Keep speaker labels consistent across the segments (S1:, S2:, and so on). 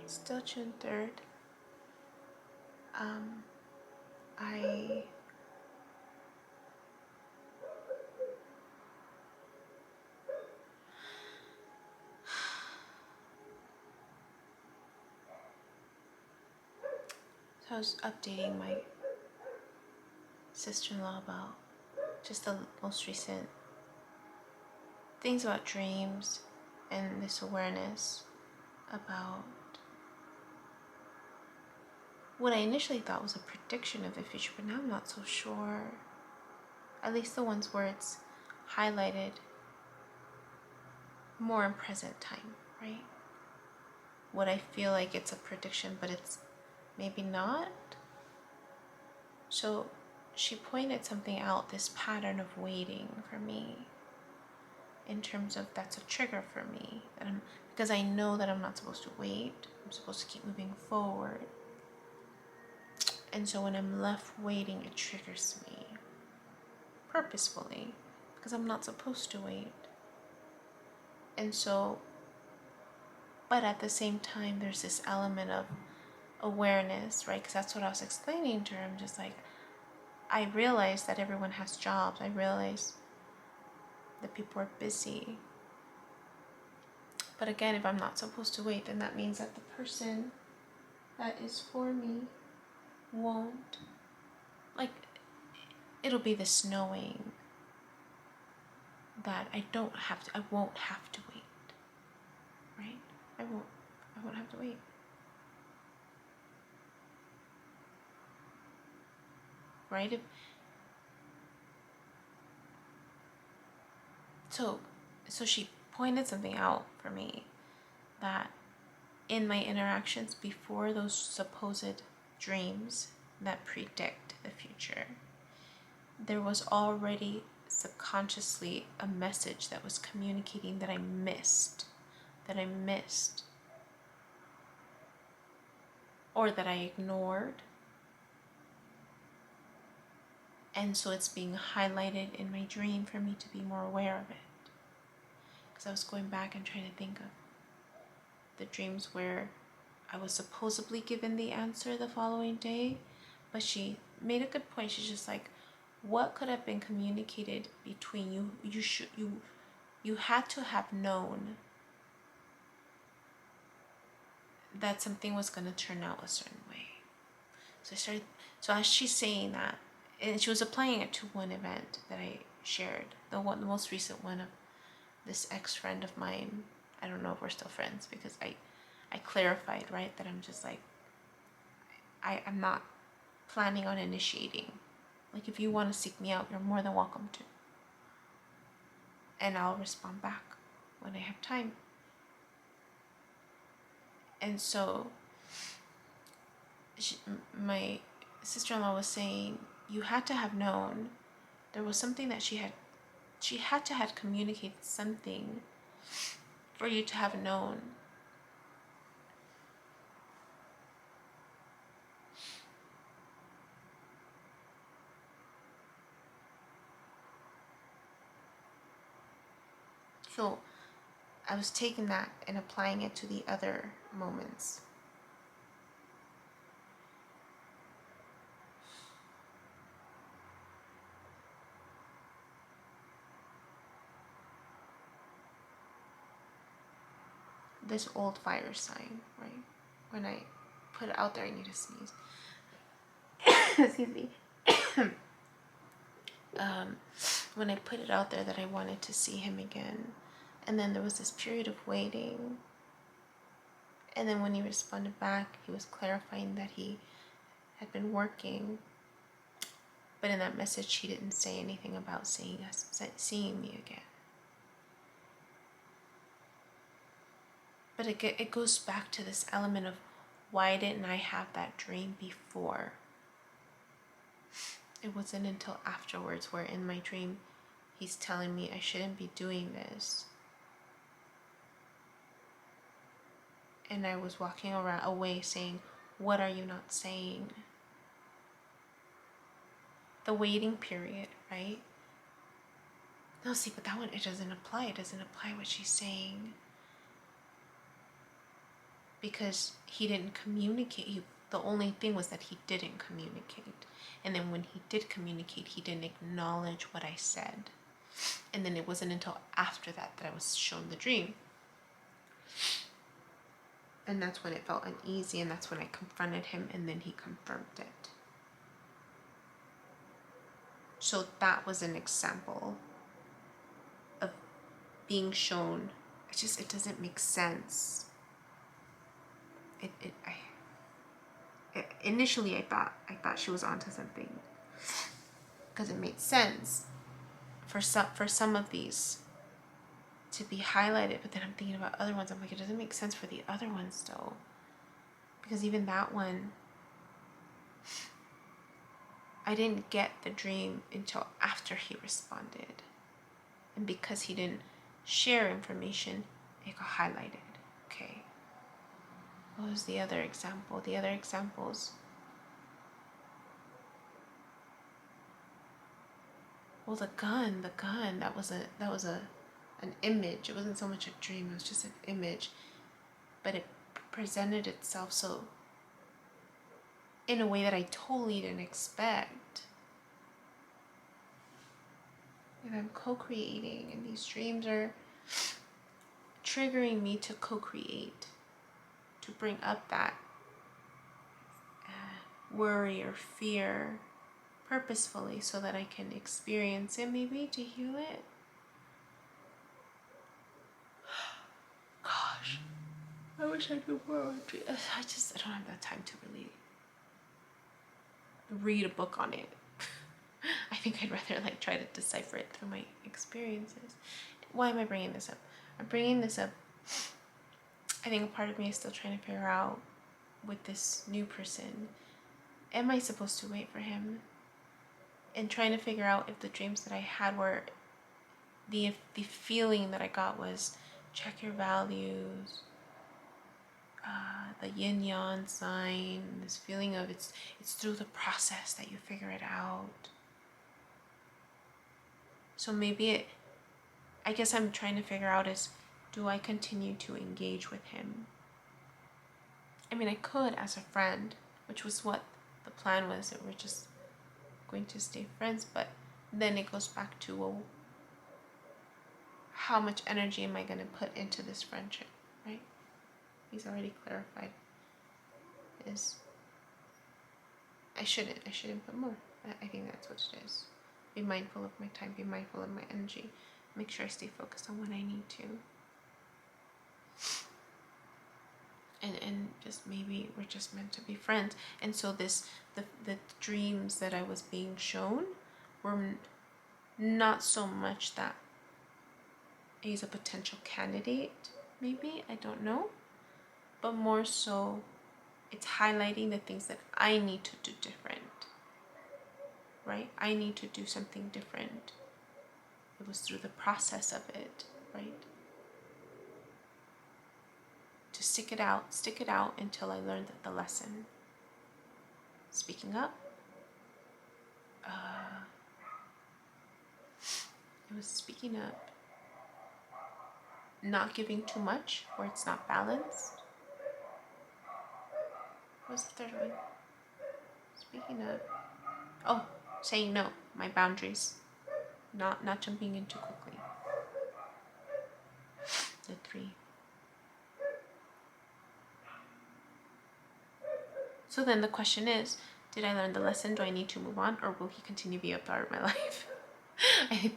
S1: Still June 3rd. So I was updating my sister-in-law about just the most recent things about dreams and this awareness about what I initially thought was a prediction of the future, but now I'm not so sure. At least the ones where it's highlighted more in present time, right? What I feel like it's a prediction, but it's maybe not. So she pointed something out, this pattern of waiting for me, in terms of that's a trigger for me, because I know that I'm not supposed to wait. I'm supposed to keep moving forward. And so when I'm left waiting, it triggers me purposefully, because I'm not supposed to wait. And so, but at the same time, there's this element of awareness, right? Because that's what I was explaining to her. I'm just like, I realize that everyone has jobs. I realize that people are busy. But again, if I'm not supposed to wait, then that means that the person that is for me won't. Like, it'll be this knowing that I won't have to wait, right? I won't have to wait. Right? So she pointed something out for me, that in my interactions before those supposed dreams that predict the future, there was already subconsciously a message that was communicating that I missed, or that I ignored. And so it's being highlighted in my dream for me to be more aware of it. Because I was going back and trying to think of the dreams where I was supposedly given the answer the following day, but she made a good point. She's just like, what could have been communicated between you? You had to have known that something was going to turn out a certain way. So as she's saying that, and she was applying it to one event that I shared, the most recent one of this ex-friend of mine. I don't know if we're still friends, because I clarified, right, that I'm just like, I'm not planning on initiating. Like, if you want to seek me out, you're more than welcome to. And I'll respond back when I have time. And so my sister-in-law was saying, you had to have known there was something that she had to have communicated something for you to have known. So I was taking that and applying it to the other moments. This old fire sign, right? When I put it out there, I need to sneeze. Excuse me. When I put it out there that I wanted to see him again, and then there was this period of waiting, and then when he responded back, he was clarifying that he had been working, but in that message he didn't say anything about seeing me again. But it goes back to this element of, why didn't I have that dream before? It wasn't until afterwards where in my dream he's telling me I shouldn't be doing this. And I was walking away saying, what are you not saying? The waiting period, right? No, see, but that one, it doesn't apply. It doesn't apply what she's saying. because he didn't communicate. The only thing was that he didn't communicate. And then when he did communicate, he didn't acknowledge what I said. And then it wasn't until after that that I was shown the dream. And that's when it felt uneasy, and that's when I confronted him, and then he confirmed it. So that was an example of being shown. It doesn't make sense. Initially I thought she was onto something, because it made sense for some of these to be highlighted, but then I'm thinking about other ones. I'm like, it doesn't make sense for the other ones though, because even that one, I didn't get the dream until after he responded, and because he didn't share information, it got highlighted. Okay, what was the other example? The other examples, well, the gun, that was an image. It wasn't so much a dream, it was just an image, but it presented itself so in a way that I totally didn't expect. And I'm co-creating, and these dreams are triggering me to co-create, to bring up that worry or fear purposefully, so that I can experience it, maybe to heal it. Gosh, I wish I knew more about dreams. I don't have that time to really read a book on it. I think I'd rather try to decipher it through my experiences. Why am I bringing this up? I'm bringing this up, I think a part of me is still trying to figure out with this new person, am I supposed to wait for him? And trying to figure out if the dreams that I had were, the feeling that I got was, check your values, the yin yang sign, this feeling of it's through the process that you figure it out. So maybe I guess I'm trying to figure out is, do I continue to engage with him? I mean, I could as a friend, which was what the plan was, that we're just going to stay friends, but then it goes back to, well, how much energy am I going to put into this friendship, right? He's already clarified is I shouldn't put more. I think that's what it is. Be mindful of my time, be mindful of my energy, make sure I stay focused on what I need to. And just maybe we're just meant to be friends. And so the dreams that I was being shown were not so much that he's a potential candidate, maybe, I don't know, but more so it's highlighting the things that I need to do different, right? I need to do something different. It was through the process of it, right? To stick it out until I learned the lesson. Speaking up. It was speaking up. Not giving too much where it's not balanced. What was the third one? Speaking up. Oh, saying no. My boundaries. Not jumping in too quickly. The 3. So then the question is, did I learn the lesson? Do I need to move on, or will he continue to be a part of my life? I think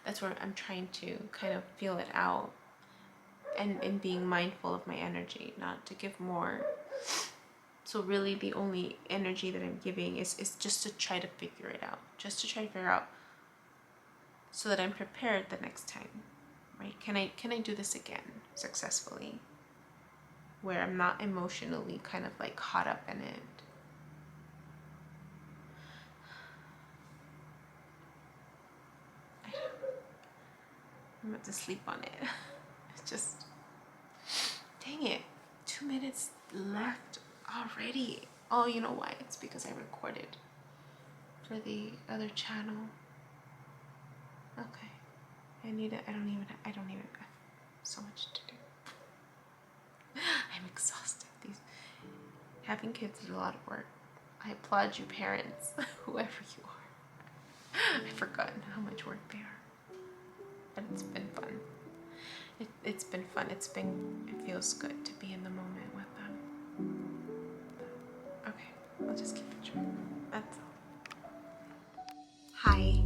S1: that's where I'm trying to kind of feel it out, and being mindful of my energy, not to give more. So really the only energy that I'm giving is just to try to figure it out, so that I'm prepared the next time, right? Can I do this again successfully, where I'm not emotionally kind of caught up in it? I'm about to sleep on it. It's just, dang it, 2 minutes left already. Oh, you know why? It's because I recorded for the other channel. Okay. I don't even have so much to do. I'm exhausted. Having kids is a lot of work. I applaud you parents, whoever you are. I've forgotten how much work they are. But it's been fun. It's been fun. It feels good to be in the moment with them. Okay, I'll just keep it short. That's all. Hi,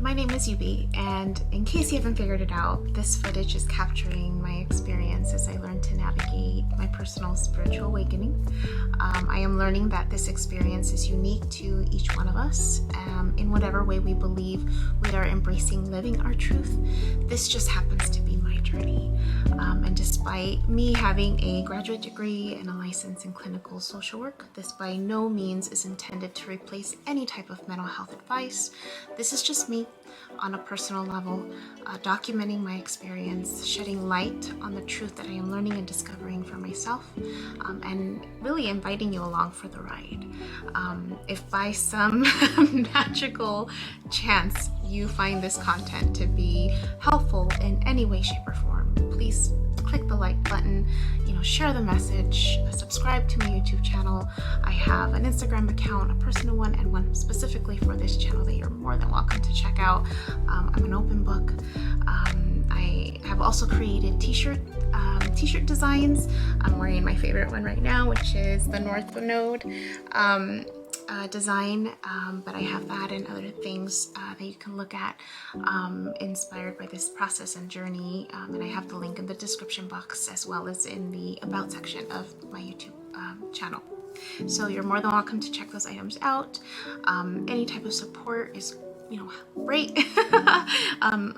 S1: my name is Yubi, and in case you haven't figured it out, this footage is capturing my experience as I learn to navigate my personal spiritual awakening. I am learning that this experience is unique to each one of us. In whatever way we believe we are embracing living our truth, this just happens to be my journey. And despite me having a graduate degree and a license in clinical social work, this by no means is intended to replace any type of mental health advice. This is just me on a personal level, documenting my experience, shedding light on the truth that I am learning and discovering for myself, and really inviting you along for the ride. If by some magical chance you find this content to be helpful in any way, shape, or form, please click the like button, share the message, subscribe to my YouTube channel. I have an Instagram account, a personal one, and one specifically for this channel that you're more than welcome to check out. I'm an open book. I have also created t-shirt designs. I'm wearing my favorite one right now, which is the North Node design, but I have that and other things that you can look at inspired by this process and journey, and I have the link in the description box as well as in the about section of my YouTube channel. So you're more than welcome to check those items out. Any type of support is great.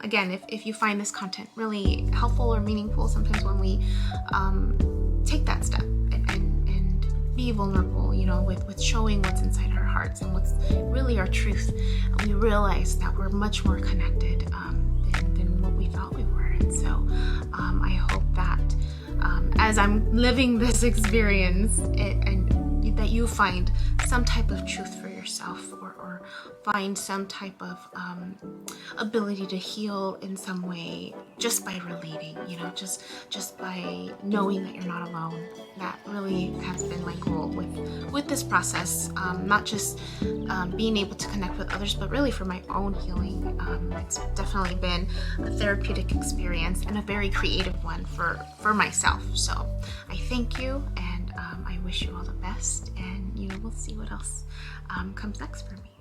S1: Again, if you find this content really helpful or meaningful, sometimes when we take that step and be vulnerable, with showing what's inside our hearts and what's really our truth, we realize that we're much more connected than what we thought we were. And so I hope that as I'm living this experience and that you find some type of truth for yourself, or find some type of ability to heal in some way just by relating, just by knowing that you're not alone. That really has been my goal with this process, not just being able to connect with others, but really for my own healing. It's definitely been a therapeutic experience and a very creative one for myself. So I thank you, and I wish you all the best, and we'll see what else comes next for me.